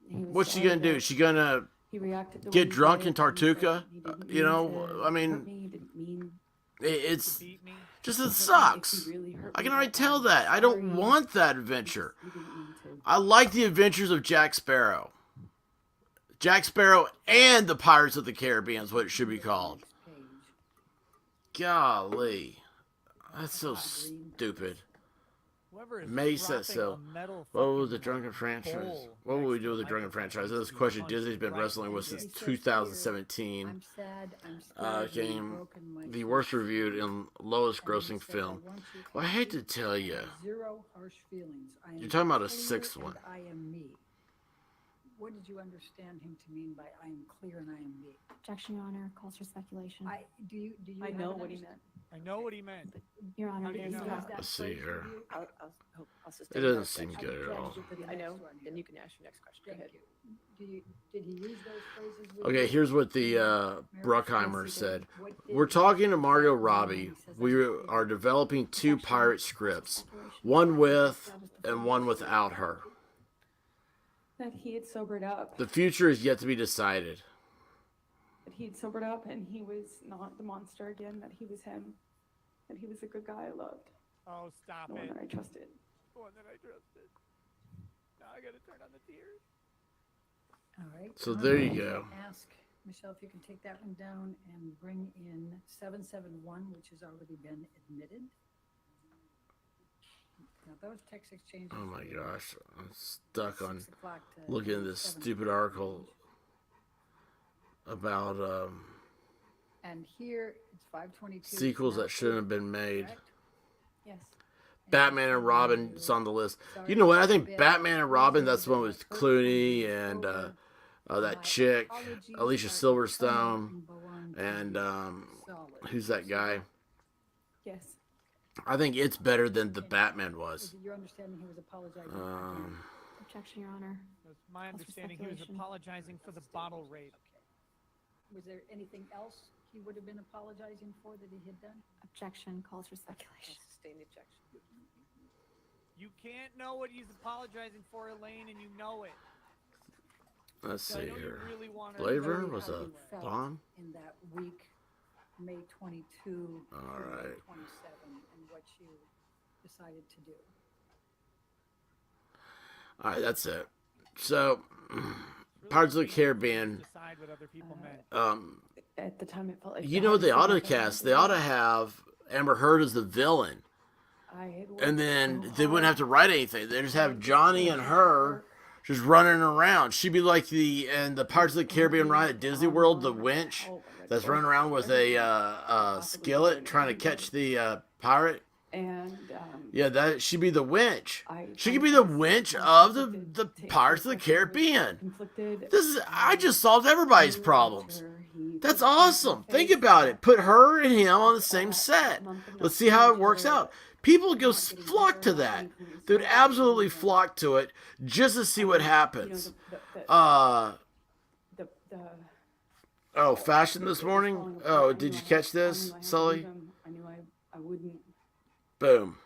He was What's she sorry gonna do? that She gonna he reacted the way get he drunk did, in and he said Tartuca? he didn't You mean know, to I mean, hurt me, he didn't mean it's Beat me. just it if he sucks. really hurt I me can already that tell bad, that. I don't sorry. want that adventure. He didn't mean to. I like the adventures of Jack Sparrow. Jack Sparrow and the Pirates of the Caribbean is what it should be called. Golly. That's so stupid. Whoever is May said dropping so. a metal What was fucking, the drunken like, franchise? bowl What would we next do to with the the drunken microphone franchise? needs This to be question punched Disney's been right wrestling in with the since face. 2017. I'm sad, I'm scared, Came and broken, my the soul worst scared. reviewed and lowest And he grossing says, film. "I want you Well, I hate to complete, tell you. zero harsh feelings. I am You're talking about a clear sixth and one. I am me." What did you understand him to mean by "I am clear and I am me"? Objection, Your Honor, calls for speculation. Do you I have know an what he underst- meant. I know what he meant. Your Honor, How do you there's know? no- Has that Let's see phrase here. with you? I'll It sustain doesn't that seem objection. good at all. Objection to the I know, next one then here. you can ask your next question. Go ahead. Thank you. Did he use those phrases with Okay, you? here's what the Bruckheimer said. We're talking to Margot Robbie. We are developing two pirate scripts, one with and one without her. That he had sobered up. The future is yet to be decided. That he had sobered up and he was not the monster again. That he was him. That he was a good guy I loved. Oh, stop The one it. that I trusted. The one that I trusted. Now I gotta turn on the tears. All right. So I'm there you going to go. Ask Michelle if you can take that one down and bring in 771, which has already been admitted. Now those text exchanges. Oh my were gosh, I'm stuck on 6 o'clock to looking at this 7. stupid article about And here it's 522. sequels now that shouldn't have been made. correct? Yes. Batman and Robin is on the list. You know what? I think Batman and Robin, that's the one with Clooney and that chick, Alicia Silverstone, and who's that guy? Yes. I think it's better than the Batman was. Was it your understanding he was apologizing? Objection, Your Honor. It was my Calls for understanding he was speculation. apologizing for the bottle rape. Was there anything else he would have been apologizing for that he had done? Objection, calls for I'll speculation. sustain the objection. You can't know what he's apologizing for, Elaine, and you know it. Let's So I see know you here. really want to. Flavor Tell me was how a you felt bomb. in that week, May 22 All through May right. 27, and what you decided to do. All right, that's it. So, Pirates of the Caribbean. Decide what other people meant. At the time, it felt like You know, they the ought to hardest thing I cast. had They to ought do. to have Amber Heard as the villain, I had worked and then so they wouldn't have hard. to write anything. They just have Johnny and her just running around. She'd be like the Pirates of the Caribbean ride at Disney World, the winch that's running around with a skillet trying to catch the pirate. And Yeah, that she'd be the winch. I She could be the winch of the Pirates of the Caribbean. conflicted. This is. I just solved everybody's problems. That's awesome. Think about it. Put her and him on the same set. Let's see how it works out. People go flock to that. They would absolutely flock to it just to see what happens. The Oh, fashion this morning? Oh, did you catch this, Sully? I knew I wouldn't. Boom.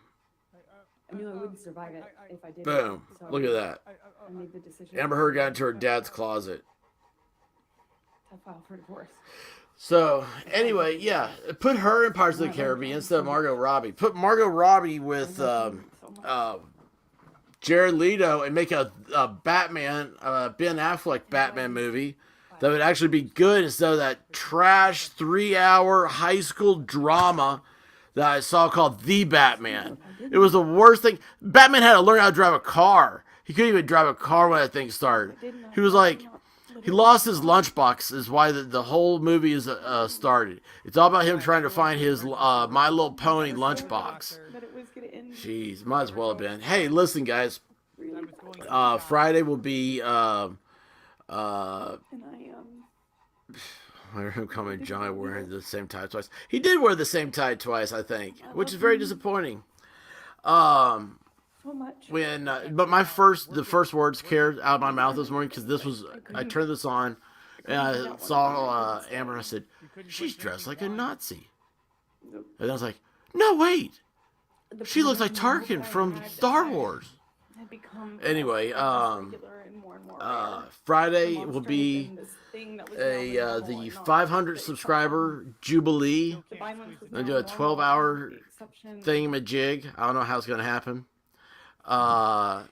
I knew I wouldn't survive it if I did. Boom. Look at that. I made the decision. Amber Heard got into her dad's closet. To file for divorce. So, anyway, yeah. Put her in Pirates of the Caribbean instead of Margot Robbie. Put Margot Robbie with Jared Leto and make a Batman, Ben Affleck Batman movie that would actually be good instead of that trash 3-hour high school drama that I saw called The Batman. It was the worst thing. Batman had to learn how to drive a car. He couldn't even drive a car when that thing started. He was like, he lost his lunchbox is why the whole movie is started. It's all about him trying to find his My Little Pony lunchbox. But it was gonna end. Jeez, might as well have been. Hey, listen, guys. Really Friday will be and I I'm coming Johnny wearing the same tie twice. He did wear the same tie twice, I think, which is very disappointing. so much. When but the first words came out of my mouth this morning because this was I turned this on and I saw Amber and I said she's dressed like a Nazi, and I was like, no wait, she looks like Tarkin from Star Wars. Had become Anyway, regular and more rare. Friday The will monster be had been this thing that was a normal the and not 500 the subscriber jubilee. The violence was They now do a normal, 12-hour the exception. thingamajig. I don't know how it's gonna happen. How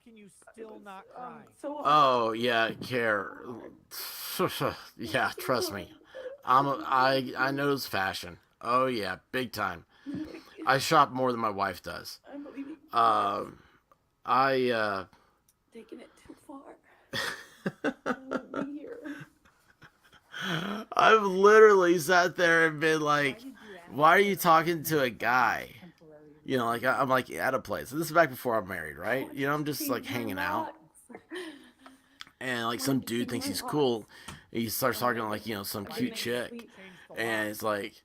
can you still not cry. Oh yeah, care. Yeah, trust me. I knows fashion. Oh yeah, big time. I shop more than my wife does. I Taking it too far. I've literally sat there and been like, why are you talking to a guy? You know, like I'm like at a place. This is back before I'm married, right? You know, I'm just like hanging out, and like some dude thinks he's cool. He starts talking to, like, you know, some cute chick, and it's like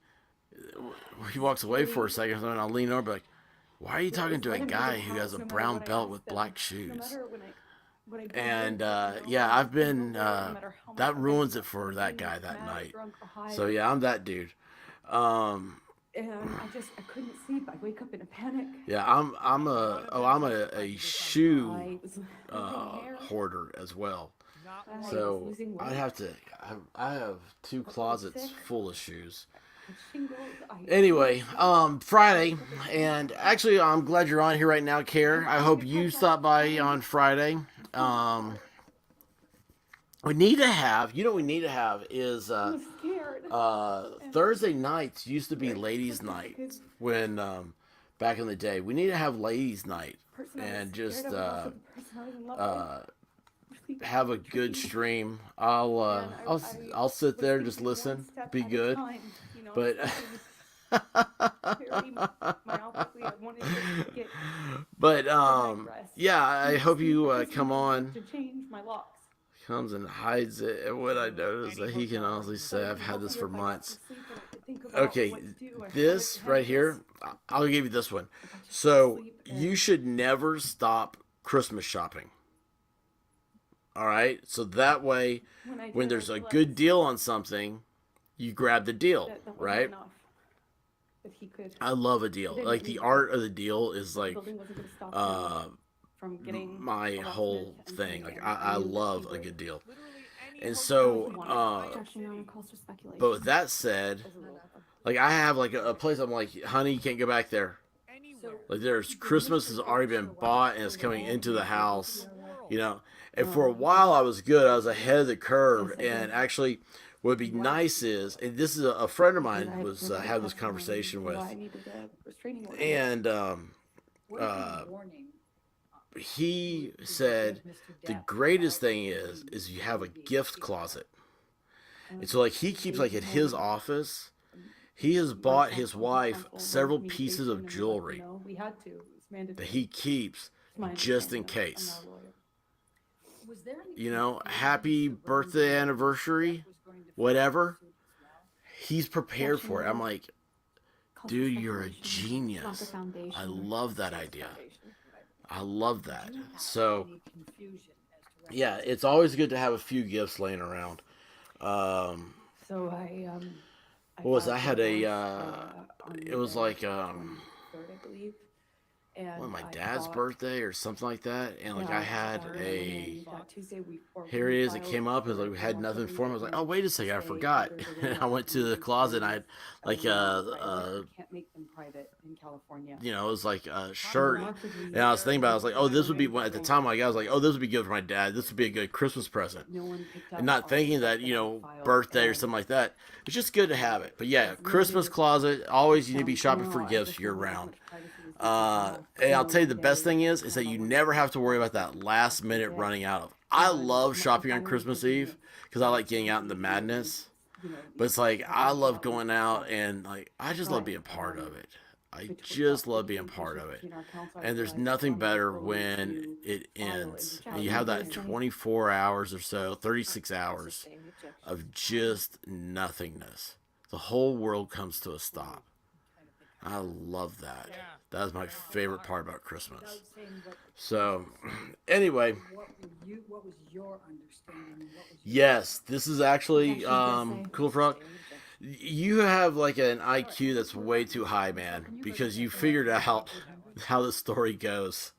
he walks away for a second, and I'll lean over and be like, why are you talking to a guy who has a brown belt with black shoes? And yeah, I've been that ruins it for that guy that night. So yeah, I'm that dude. And I couldn't sleep. I wake up in a panic. Yeah, I'm a shoe hoarder as well. So I have 2 closets full of shoes. Anyway, Friday, and actually I'm glad you're on here right now, Care. I hope you stop by on Friday. We need to have, you know what we need to have is Thursday nights used to be ladies' night when back in the day. We need to have ladies' night and just have a good stream. I'll sit there and just listen, be good. But yeah, I hope you come on. Comes and hides it. And what I noticed that he can honestly say, I've had this for months. Okay, this right here, I'll give you this one. So you should never stop Christmas shopping. All right, so that way, when there's a good deal on something, you grab the deal, right? I love a deal. Like the art of the deal is like my whole thing. Like I love a good deal. And so but with that said, like I have like a place I'm like, honey, you can't go back there. Like there's Christmas has already been bought and it's coming into the house, you know. And for a while I was good. I was ahead of the curve. And actually what would be nice is, and this is a friend of mine was having this conversation with, and he said the greatest thing is you have a gift closet. And so like he keeps like at his office, he has bought his wife several pieces of jewelry that he keeps just in case. You know, happy birthday, anniversary, whatever. He's prepared for it. I'm like, dude, you're a genius. I love that idea. I love that. So, yeah, it's always good to have a few gifts laying around. What was I had a it was like my dad's birthday or something like that, and like I had a here it is. It came up. It was like we had nothing for him. I was like, oh wait a second, I forgot. And I went to the closet and I had like you know, it was like a shirt. And I was thinking about it, I was like, oh, this would be at the time I was like, oh, this would be good for my dad. This would be a good Christmas present. And not thinking that, you know, birthday or something like that. It's just good to have it. But yeah, Christmas closet. Always you need to be shopping for gifts year round. And I'll tell you the best thing is that you never have to worry about that last minute running out of. I love shopping on Christmas Eve because I like getting out in the madness. But it's like I love going out and like I just love being part of it. I just love being part of it. And there's nothing better when it ends. And you have that 24 hours or so, 36 hours of just nothingness. The whole world comes to a stop. I love that. That is my favorite part about Christmas. So, anyway. What was your understanding? Yes, this is actually cool, Frog. You have like an IQ that's way too high, man, because you figured out how the story goes.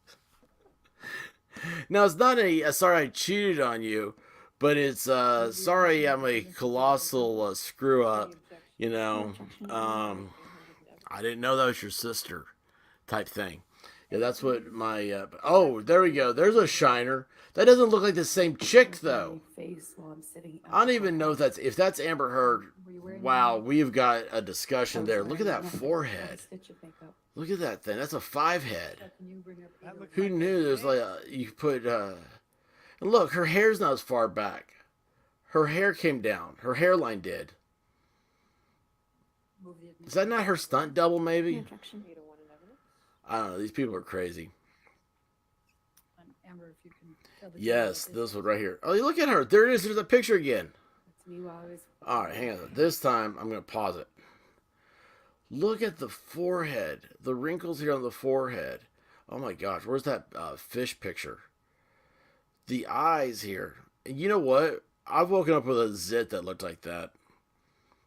Now, it's not a sorry I cheated on you, but it's sorry I'm a colossal screw up, you know. I didn't know that was your sister type thing. Yeah, that's what my. Oh, there we go. There's a shiner. That doesn't look like the same chick though. Face while I'm sitting. I don't even know if that's Amber Heard. Wow, we've got a discussion there. Look at that forehead. Look at that thing. That's a 5 head. That looks Who like knew a there's like you put and look, her hair's not as far back. Her hair came down. Her hairline did. Is that not her stunt double maybe? I don't know. These people are crazy. Amber, if you can tell the jury Yes, what this one right here. Oh, look at her. There it is. There's a picture again. That's me while I was. All right, hang on. This time I'm going to pause it. Look at the forehead. The wrinkles here on the forehead. Oh my gosh, where's that fish picture? The eyes here. And you know what? I've woken up with a zit that looked like that.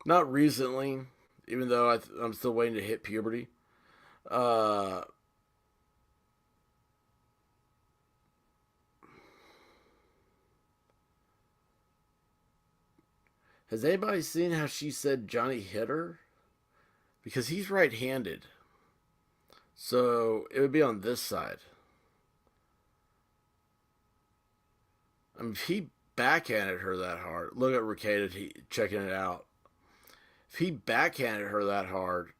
Not recently, even though I'm still waiting to hit puberty. Has anybody seen how she said Johnny hit her? Because he's right-handed. So it would be on this side. I mean, if he backhanded her that hard, look at Ricada checking it out. If he backhanded her that hard,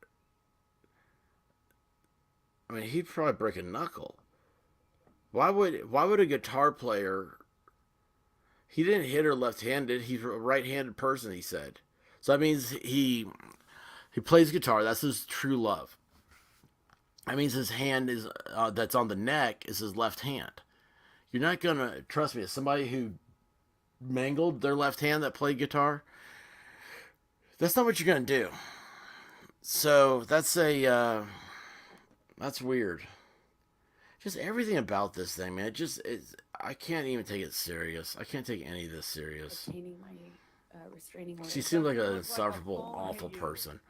I mean, he'd probably break a knuckle. Why would a guitar player? He didn't hit her left-handed. He's a right-handed person. He said, so that means he plays guitar. That's his true love. That means his hand is that's on the neck is his left hand. You're not gonna trust me. As somebody who mangled their left hand that played guitar, that's not what you're gonna do. So that's weird. Just everything about this thing, man. I can't even take it serious. I can't take any of this serious. Obtaining my restraining order. She seems like an insufferable, awful person.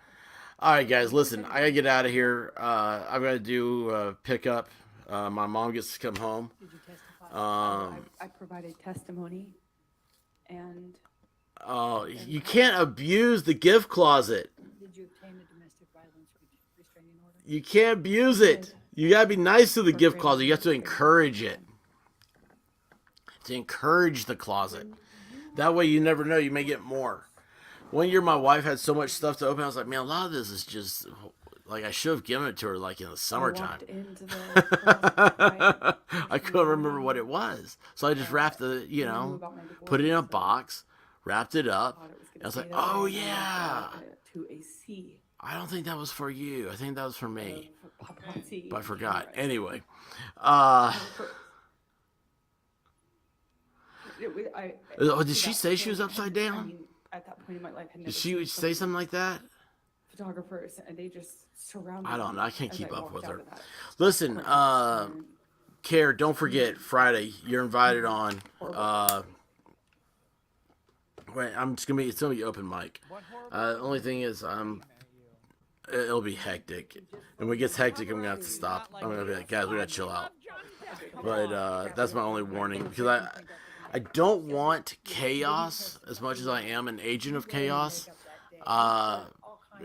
All right, guys, listen. I gotta get out of here. I've got to do pickup. My mom gets to come home. Did you testify? I provided testimony, and Oh, you can't abuse the gift closet. Did you obtain a domestic violence restraining order? You can't abuse it. You gotta be nice to the gift closet. You have to encourage it. To encourage the closet. That way you never know. You may get more. One year my wife had so much stuff to open. I was like, man, a lot of this is just like I should have given it to her like in the summertime. I couldn't remember what it was. So I just wrapped put it in a box, wrapped it up. And I was like, oh yeah. To a C. I don't think that was for you. I think that was for me. Paparazzi. But I forgot. Right. Anyway. Did she say she was upside down? I mean, at that point in my life, I never Did she say something like that? Photographers, and they just surrounded I don't know. I can't as keep up walked with out her. of that Listen, courthouse. Care, don't forget, Friday, you're invited on. Wait, it's gonna be open mic. The only thing is, it'll be hectic. And when it gets hectic, I'm gonna have to stop. I'm gonna be like, guys, we gotta chill out. But that's my only warning, because I don't want chaos as much as I am an agent of chaos.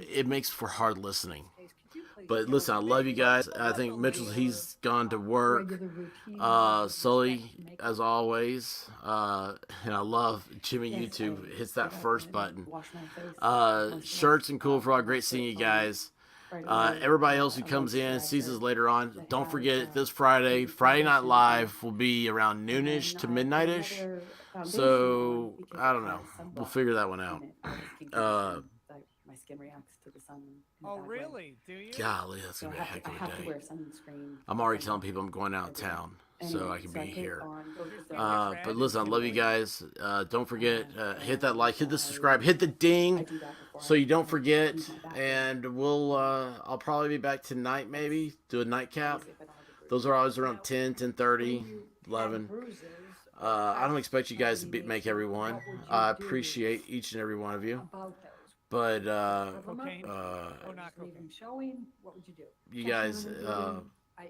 It makes for hard listening. But listen, I love you guys. I think he's gone to work. Sully, as always. And I love Jimmy YouTube hits that first button. Wash my face. Shirts and Cool for all. Great seeing you guys. Everybody else who comes in and sees us later on, don't forget this Friday Night Live will be around noonish to midnightish. So I don't know. We'll figure that one out. My skin reacts to the sun. in a Oh, bad way. really? Do you? Golly, that's So gonna be a heck I of have a to day. wear sunscreen. I'm already telling people I'm going out of town so I can be take here. on both of those. But listen, I love you guys. Don't forget, hit that like, hit the subscribe, hit the I ding, do that before so you don't I forget. leave my back. And I'll probably be back tonight, maybe do a nightcap. See if I don't have the bruise. Those are always around 10, 10:30, 11. I don't expect you guys to make every one. I appreciate each and every one of you. About those. But Cocaine? Or not leave cocaine. them showing, what would you do? you guys, I-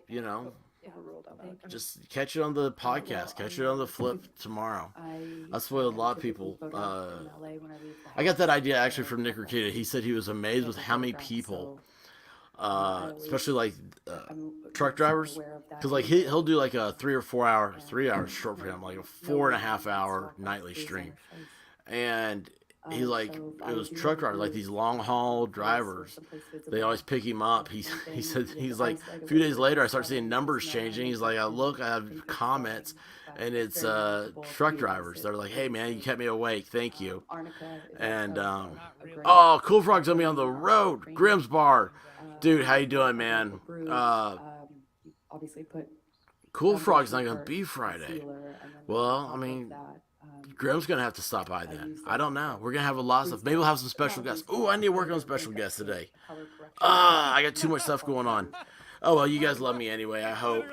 you know, Overruled on that. just catch it on the podcast. Catch it on the flip tomorrow. That's what a lot of people. I got that idea actually from Nick Ricada. He said he was amazed with how many people especially like I'm truck drivers, aware of that. because like he'll do like a 3 hours short for him, like a 4.5 hour nightly stream, and he's like, it was truck drivers, like these long haul drivers. They always pick him up. He said he's like, a few days later I start seeing numbers changing. He's like, I have comments, and it's truck drivers. They're like, hey man, you kept me awake, thank you. And oh, Cool Frog's gonna be on the road, Grimm's Bar, dude. How you doing, man? Obviously put Cool Frog's not gonna be Friday. Well, I mean, Grimm's gonna have to stop by then. I don't know. We're gonna have a lot of stuff. Maybe we'll have some special guests. Oh, I need to work on special guests today. I got too much stuff going on. Oh well, you guys love me anyway, I hope.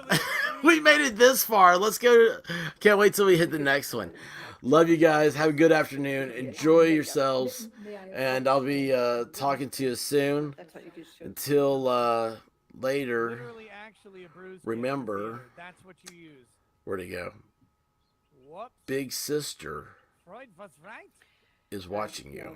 We made it this far. Let's go. Can't wait till we hit the next one. Love you guys. Have a good afternoon. Enjoy yourselves. And I'll be talking to you soon. Until later, Literally, actually a bruise. remember, That's what you use. where'd it go? Whoops. Big sister Freud was right. is watching you.